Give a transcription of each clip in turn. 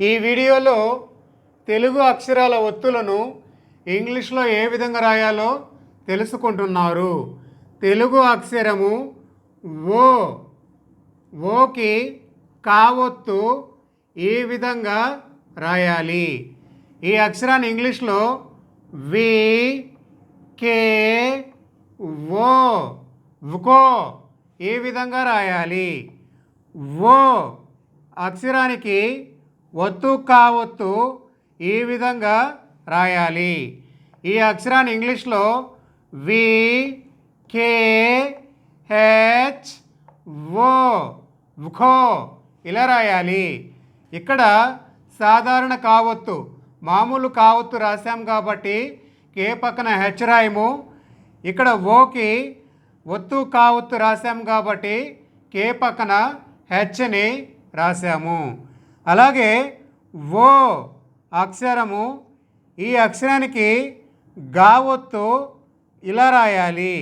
ఈ వీడియోలో తెలుగు అక్షరాల ఒత్తులను ఇంగ్లీష్లో ఏ విధంగా రాయాలో తెలుసుకుంటున్నారు. తెలుగు అక్షరము ఓ, ఓకి కావొత్తు ఈ విధంగా రాయాలి. ఈ అక్షరాన్ని ఇంగ్లీష్లో వి కే ఓ, వ్కో ఈ విధంగా రాయాలి. ఓ అక్షరానికి ఒత్తు కావొత్తు ఈ విధంగా రాయాలి. ఈ అక్షరాన్ని ఇంగ్లీష్లో వి కే హెచ్ ఓ, వ్కో ఇలా రాయాలి. ఇక్కడ సాధారణ కావొత్తు, మామూలు కావొత్తు రాసాం కాబట్టి కే పక్కన హెచ్ రాయము. ఇక్కడ ఓకి ఒత్తు కావొత్తు రాసాం కాబట్టి కే పక్కన హెచ్ని రాసాము. అలాగే ఓ అక్షరము, ఈ అక్షరానికి గావొత్తు ఇలా రాయాలి.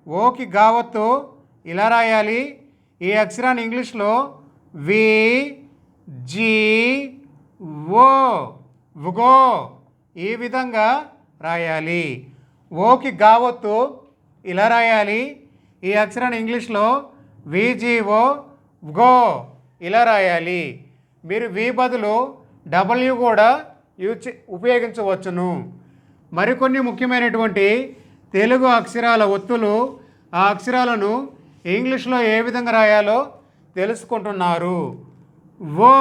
ఓకి గావొత్తు ఇలా రాయాలి. ఈ అక్షరాన్ని ఇంగ్లీష్లో వి జీ ఓ, వ్గో ఈ విధంగా రాయాలి. ఓకి గావొత్తు ఇలా రాయాలి. ఈ అక్షరాన్ని ఇంగ్లీష్లో విజిఓ, వ్గో ఇలా రాయాలి. మీరు వి బదులు డబ్ల్యూ కూడా ఉపయోగించవచ్చును. మరికొన్ని ముఖ్యమైనటువంటి తెలుగు అక్షరాల ఒత్తులు, ఆ అక్షరాలను ఇంగ్లీష్లో ఏ విధంగా రాయాలో తెలుసుకుంటున్నారు. ఓ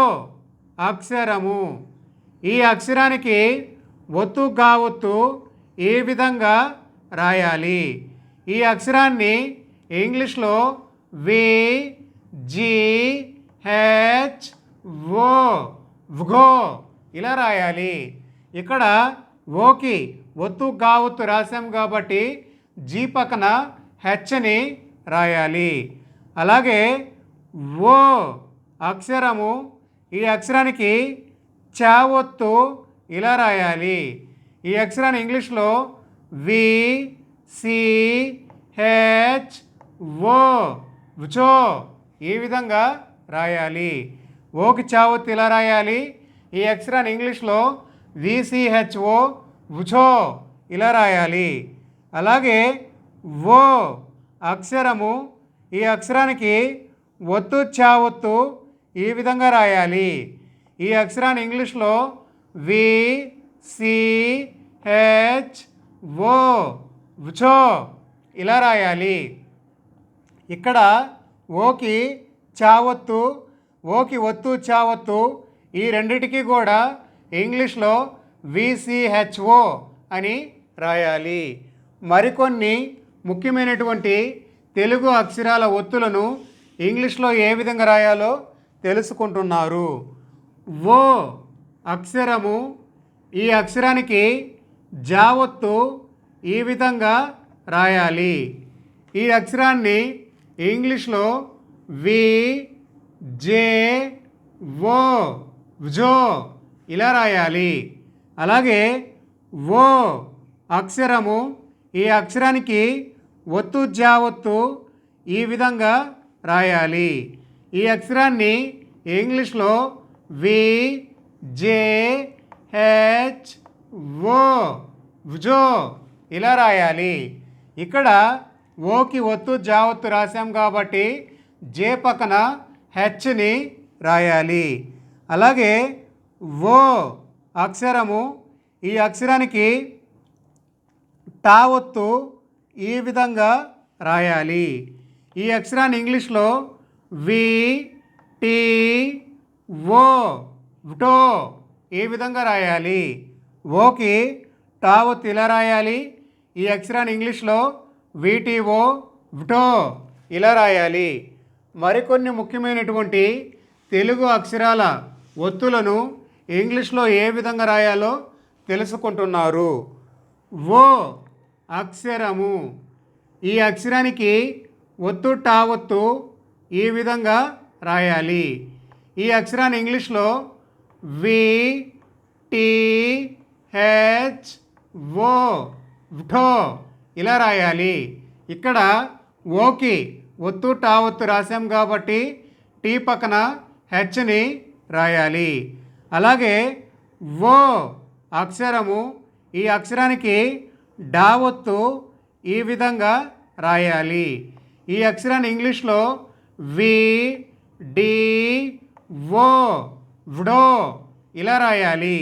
అక్షరము, ఈ అక్షరానికి ఒత్తు గావొత్తు ఈ విధంగా రాయాలి. ఈ అక్షరాన్ని ఇంగ్లీష్లో వి జీ హెచ్ ఓ, వ్గో ఇలా రాయాలి. ఇక్కడ ఓకి ఒత్తు గావొత్తు రాసాం కాబట్టి జీ పక్కన హెచ్ని రాయాలి. అలాగే ఓ అక్షరము, ఈ అక్షరానికి చావొత్తు ఇలా రాయాలి. ఈ అక్షరాన్ని ఇంగ్లీష్లో వి సి హెచ్ ఓ, వ్చో ఈ విధంగా రాయాలి. ఓకి చావొత్తు ఇలా రాయాలి. ఈ అక్షరాన్ని ఇంగ్లీష్లో విసిహెచ్ఓ, వ్చో ఇలా రాయాలి. అలాగే ఓ అక్షరము, ఈ అక్షరానికి ఒత్తు చావొత్తు ఈ విధంగా రాయాలి. ఈ అక్షరాన్ని ఇంగ్లీష్లో వి సి హెచ్ ఓ, వ్చో ఇలా రాయాలి. ఇక్కడ ఓకి చావొత్తు, ఓకి ఒత్తు చావొత్తు ఈ రెండిటికి కూడా ఇంగ్లీష్లో విసిహెచ్ఓ అని రాయాలి. మరికొన్ని ముఖ్యమైనటువంటి తెలుగు అక్షరాల ఒత్తులను ఇంగ్లీష్లో ఏ విధంగా రాయాలో తెలుసుకుంటున్నారు. ఓ అక్షరము, ఈ అక్షరానికి జావొత్తు ఈ విధంగా రాయాలి. ఈ అక్షరాన్ని ఇంగ్లీష్లో వి జే ఓ, వ్జో ఇలా రాయాలి. అలాగే ఓ అక్షరము, ఈ అక్షరానికి ఒత్తు జావొత్తు ఈ విధంగా రాయాలి. ఈ అక్షరాన్ని ఇంగ్లీష్లో వి జే హెచ్ ఓ, వ్జో ఇలా రాయాలి. ఇక్కడ ఓకి ఒత్తు జావొత్తు రాసాం కాబట్టి జే పక్కన హెచ్ని రాయాలి. అలాగే ఓ అక్షరము, ఈ అక్షరానికి టావొత్తు ఈ విధంగా రాయాలి. ఈ అక్షరాన్ని ఇంగ్లీష్లో వి టి ఓ, వ్టో ఈ విధంగా రాయాలి. ఓకి టావొత్తు ఇలా రాయాలి. ఈ అక్షరాన్ని ఇంగ్లీష్లో విటిఓ, వ్టో ఇలా రాయాలి. మరికొన్ని ముఖ్యమైనటువంటి తెలుగు అక్షరాల ఒత్తులను ఇంగ్లీష్లో ఏ విధంగా రాయాలో తెలుసుకుంటున్నారు. ఓ అక్షరము, ఈ అక్షరానికి ఒత్తు టావొత్తు ఈ విధంగా రాయాలి. ఈ అక్షరాన్ని ఇంగ్లీష్లో వి టి హెచ్ ఓ, వ్టో ఇలా రాయాలి. ఇక్కడ ఓకి ఒత్తు టావొత్తు రాసాం కాబట్టి టీ పక్కన హెచ్ని రాయాలి. అలాగే ఓ అక్షరము, ఈ అక్షరానికి డా ఒత్తు ఈ విధంగా రాయాలి. ఈ అక్షరాన్ని ఇంగ్లీష్లో వి డి ఓ వ్డో ఇలా రాయాలి.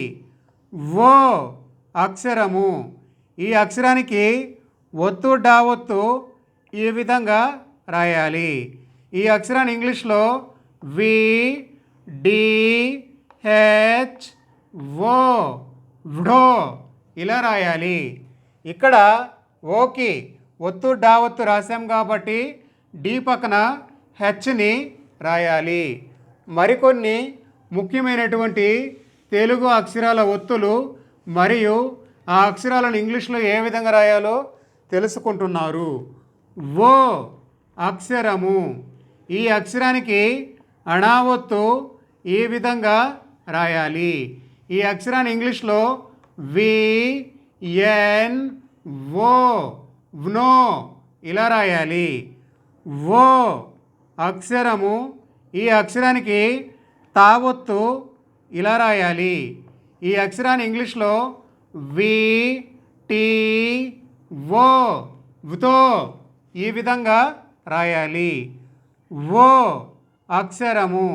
ఓ అక్షరము, ఈ అక్షరానికి ఒత్తు డా ఒత్తు ఈ విధంగా రాయాలి. ఈ అక్షరాన్ని ఇంగ్లీష్లో వి డి హెచ్ ఓ వ్డో ఇలా రాయాలి. ఇక్కడ ఓకి ఒత్తు డా ఒత్తు రాసాం కాబట్టి డి పక్కన హెచ్ని రాయాలి. మరికొన్ని ముఖ్యమైనటువంటి తెలుగు అక్షరాల ఒత్తులు మరియు ఆ అక్షరాలను ఇంగ్లీష్లో ఏ విధంగా రాయాలో తెలుసుకుంటున్నారు. ఓ అక్షరము, ఈ అక్షరానికి అణావొత్తు ఈ విధంగా రాయాలి. ఈ అక్షరాన్ని ఇంగ్లీష్లో వి ఎన్ ఓ వ్నో ఇలా రాయాలి. ఓ అక్షరము, ఈ అక్షరానికి తావొత్తు ఇలా రాయాలి. ఈ అక్షరాన్ని ఇంగ్లీష్లో వి టి ఓ వ్తో ఈ విధంగా రాయాలి. ఓ అక్షరము,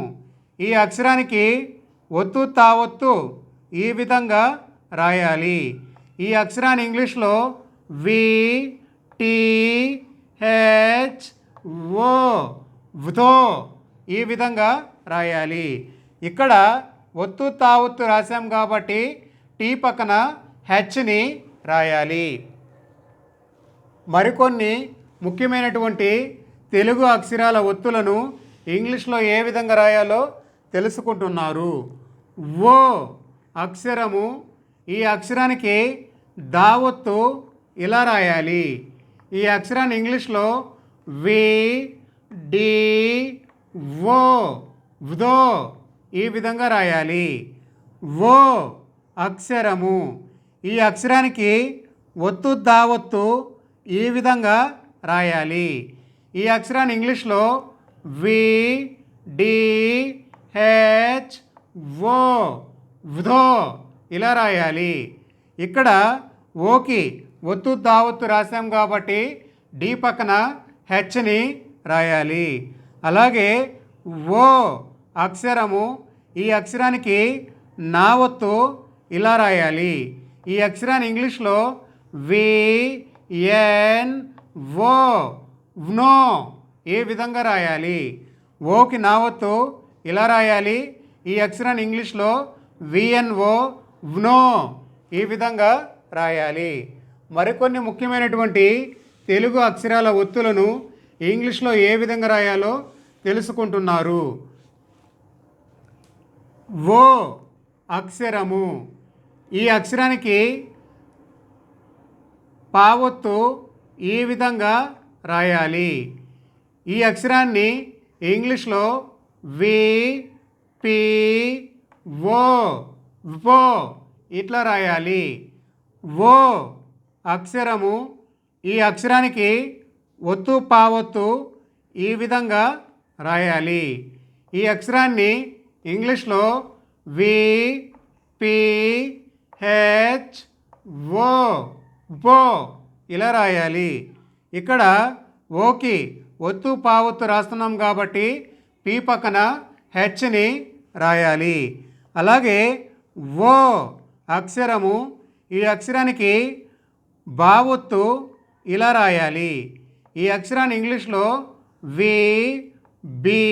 ఈ అక్షరానికి ఒత్తు తావొత్తు ఈ విధంగా రాయాలి. ఈ అక్షరాన్ని ఇంగ్లీష్లో వి టి హెచ్ ఓ వ్తో ఈ విధంగా రాయాలి. ఇక్కడ ఒత్తు తావొత్తు రాసాం కాబట్టి టీ పక్కన హెచ్ని రాయాలి. మరికొన్ని ముఖ్యమైనటువంటి తెలుగు అక్షరాల ఒత్తులను ఇంగ్లీష్లో ఏ విధంగా రాయాలో తెలుసుకుంటున్నారు. ఓ అక్షరము, ఈ అక్షరానికి దా ఒత్తు ఇలా రాయాలి. ఈ అక్షరాన్ని ఇంగ్లీష్లో వి డి ఓ వ్దో ఈ విధంగా రాయాలి. ఓ అక్షరము, ఈ అక్షరానికి ఒత్తు దా ఒత్తు ఈ విధంగా రాయాలి. ఈ అక్షరాన్ని ఇంగ్లీష్లో వి డి హెచ్ ఓ వ్దో ఇలా రాయాలి. ఇక్కడ ఓకి ఒత్తు దా ఒత్తు రాసాం కాబట్టి డి పక్కన హెచ్ని రాయాలి. అలాగే ఓ అక్షరము, ఈ అక్షరానికి నా ఒత్తు ఇలా రాయాలి. ఈ అక్షరాన్ని ఇంగ్లీష్లో వి ఎన్ ఓ వ్నో ఈ విధంగా రాయాలి. ఓకి నా ఒత్తు ఇలా రాయాలి. ఈ అక్షరాన్ని ఇంగ్లీష్లో విఎన్ఓ వ్నో ఈ విధంగా రాయాలి. మరికొన్ని ముఖ్యమైనటువంటి తెలుగు అక్షరాల ఒత్తులను ఇంగ్లీష్లో ఏ విధంగా రాయాలో తెలుసుకుంటున్నారు. ఓ అక్షరము, ఈ అక్షరానికి పావొత్తు ఈ విధంగా రాయాలి. ఈ అక్షరాన్ని ఇంగ్లీష్లో వి పి ఓ వో ఇట్లా రాయాలి. ఓ అక్షరము, ఈ అక్షరానికి ఒత్తు పావొత్తు ఈ విధంగా రాయాలి. ఈ అక్షరాన్ని ఇంగ్లీష్లో వి పి హెచ్ ఓ వో ఇలా రాయాలి. ఇక్కడ ఓకి ఒత్తు పావొత్తు రాస్తున్నాం కాబట్టి పి పక్కన హెచ్ని రాయాలి. అలాగే ఓ అక్షరము, ఈ అక్షరానికి బావొత్తు ఇలా రాయాలి. ఈ అక్షరాన్ని ఇంగ్లీష్లో వి బి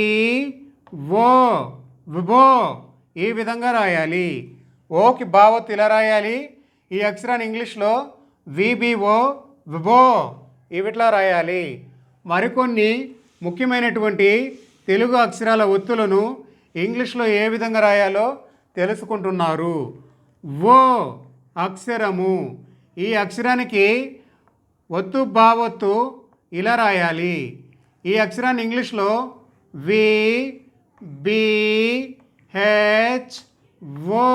ఓ విబో ఈ విధంగా రాయాలి. ఓకి బావొత్తు ఇలా రాయాలి. ఈ అక్షరాన్ని ఇంగ్లీష్లో విబిఓ విబో ఇవిట్లా రాయాలి. మరికొన్ని ముఖ్యమైనటువంటి తెలుగు అక్షరాల ఒత్తులను ఇంగ్లీష్లో ఏ విధంగా రాయాలో తెలుసుకుంటున్నారు. ఓ అక్షరము, ఈ అక్షరానికి ఒత్తు బావొత్తు ఇలా రాయాలి. ఈ అక్షరాన్ని ఇంగ్లీష్లో వి బి హెచ్ ఓ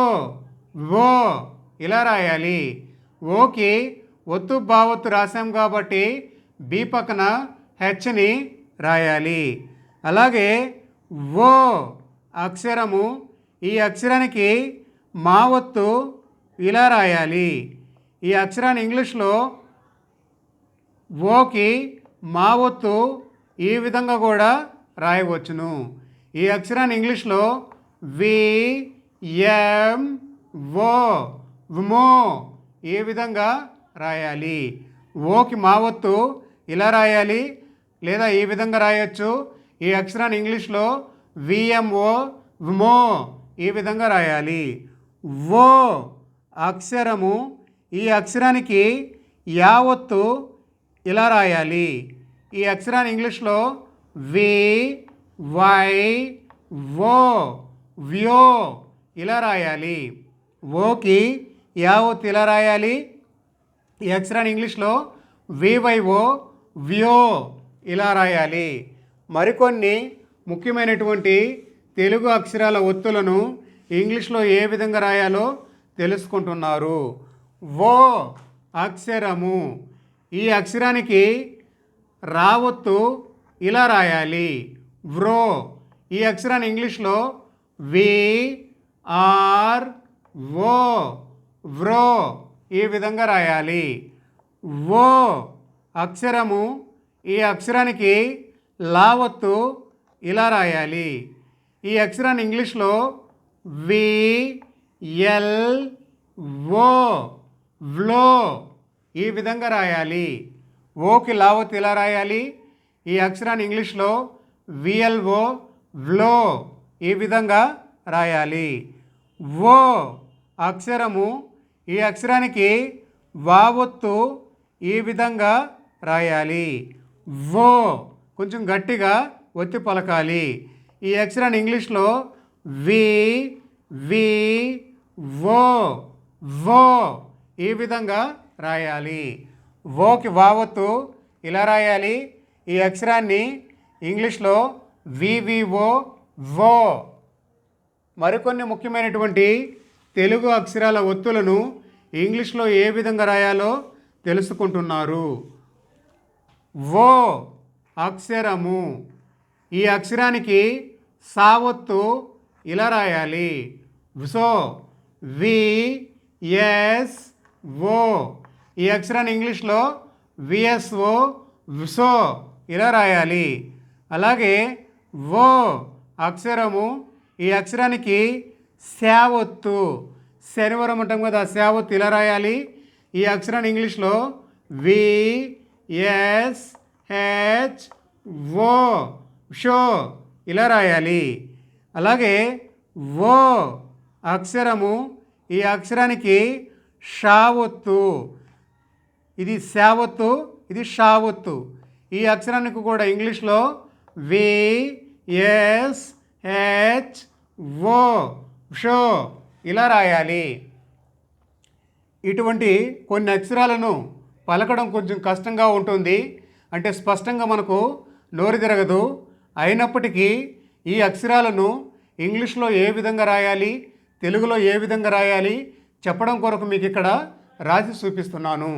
ఓ ఇలా రాయాలి. ఓకి ఒత్తు బావొత్తు రాసాం కాబట్టి బి పక్కన హెచ్ని రాయాలి. అలాగే ఓ అక్షరము, ఈ అక్షరానికి మా ఒత్తు ఇలా రాయాలి. ఈ అక్షరాన్ని ఇంగ్లీష్లో ఓకి మా ఒత్తు ఈ విధంగా కూడా రాయవచ్చును. ఈ అక్షరాన్ని ఇంగ్లీష్లో వి ఎం ఓ వ్మో ఈ విధంగా రాయాలి. ఓకి మా ఒత్తు ఇలా రాయాలి లేదా ఈ విధంగా రాయొచ్చు. ఈ అక్షరాన్ని ఇంగ్లీష్లో విఎంఓ వ్మో ఈ విధంగా రాయాలి. ఓ అక్షరము ఈ అక్షరానికి యావత్తు ఇలా రాయాలి. ఈ అక్షరాన్ని ఇంగ్లీష్లో వి వై ఓ వ్యో ఇలా రాయాలి. ఓకి యావత్తు ఇలా రాయాలి. ఈ అక్షరాన్ని ఇంగ్లీష్లో వివైఓ వ్యో ఇలా రాయాలి. మరికొన్ని ముఖ్యమైనటువంటి తెలుగు అక్షరాల ఒత్తులను ఇంగ్లీష్లో ఏ విధంగా రాయాలో తెలుసుకుంటున్నారు. ఓ అక్షరము ఈ అక్షరానికి రావత్తు ఇలా రాయాలి. వ్రో ఈ అక్షరాన్ని ఇంగ్లీష్లో వి ఆర్ ఓ వ్రో ఈ విధంగా రాయాలి. ఓ అక్షరము ఈ అక్షరానికి లావత్తు ఇలా రాయాలి. ఈ అక్షరాన్ని ఇంగ్లీష్లో వి ఎల్ ఓ వ్లో ఈ విధంగా రాయాలి. ఓకి లావత్తు ఇలా రాయాలి. ఈ అక్షరాన్ని ఇంగ్లీష్లో విఎల్ఓ వ్లో ఈ విధంగా రాయాలి. ఓ అక్షరము ఈ అక్షరానికి వావత్తు ఈ విధంగా రాయాలి. ఓ కొంచెం గట్టిగా ఒత్తి పలకాలి. ఈ అక్షరాన్ని ఇంగ్లీష్లో వి వి ఓ ఓ ఈ విధంగా రాయాలి. ఓకి వావత్తు ఇలా రాయాలి. ఈ అక్షరాన్ని ఇంగ్లీష్లో వివిఓ ఓ. మరికొన్ని ముఖ్యమైనటువంటి తెలుగు అక్షరాల ఒత్తులను ఇంగ్లీష్లో ఏ విధంగా రాయాలో తెలుసుకుంటున్నారు. ఓ అక్షరము ఈ అక్షరానికి సావత్తు ఇలా రాయాలి. సో వి ఎస్ ఓ ఈ అక్షరాన్ని ఇంగ్లీష్లో విఎస్ఓ వ్సో ఇలా రాయాలి. అలాగే ఓ అక్షరము ఈ అక్షరానికి శావత్తు శనివారం అంటాం కదా, శావత్తు ఇలా రాయాలి. ఈ అక్షరాన్ని ఇంగ్లీష్లో V S H O show ఇలా రాయాలి. అలాగే ఓ అక్షరము ఈ అక్షరానికి షావత్తు ఇది శావత్తు ఇది షావత్తు. ఈ అక్షరానికి కూడా ఇంగ్లీష్లో V S H O show ఇలా రాయాలి. ఇటువంటి కొన్ని అక్షరాలను పలకడం కొంచెం కష్టంగా ఉంటుంది, అంటే స్పష్టంగా మనకు నోరు తిరగదు. అయినప్పటికీ ఈ అక్షరాలను ఇంగ్లీష్లో ఏ విధంగా రాయాలి, తెలుగులో ఏ విధంగా రాయాలి చెప్పడం కొరకు మీకు ఇక్కడ రాసి చూపిస్తున్నాను.